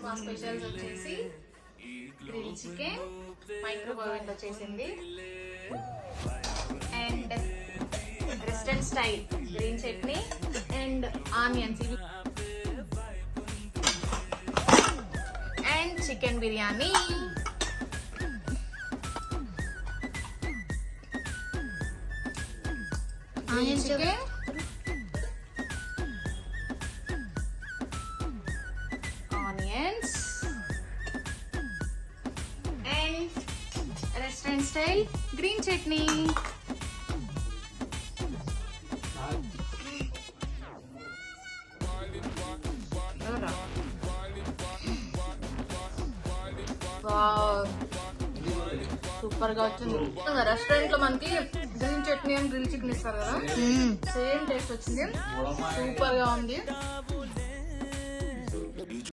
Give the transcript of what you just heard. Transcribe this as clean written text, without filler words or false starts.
మా స్పెషల్స్ వచ్చేసి grill chicken microwave లో చేసింది and restaurant style green chutney and onions and chicken biryani. Chicken onions and restaurant style green chutney. Super గా వచ్చింది. Restaurant లో మనకి green chutney and grill chicken ఇస్తారు కదా, సేమ్ టేస్ట్ వచ్చింది. సూపర్ గా ఉంది.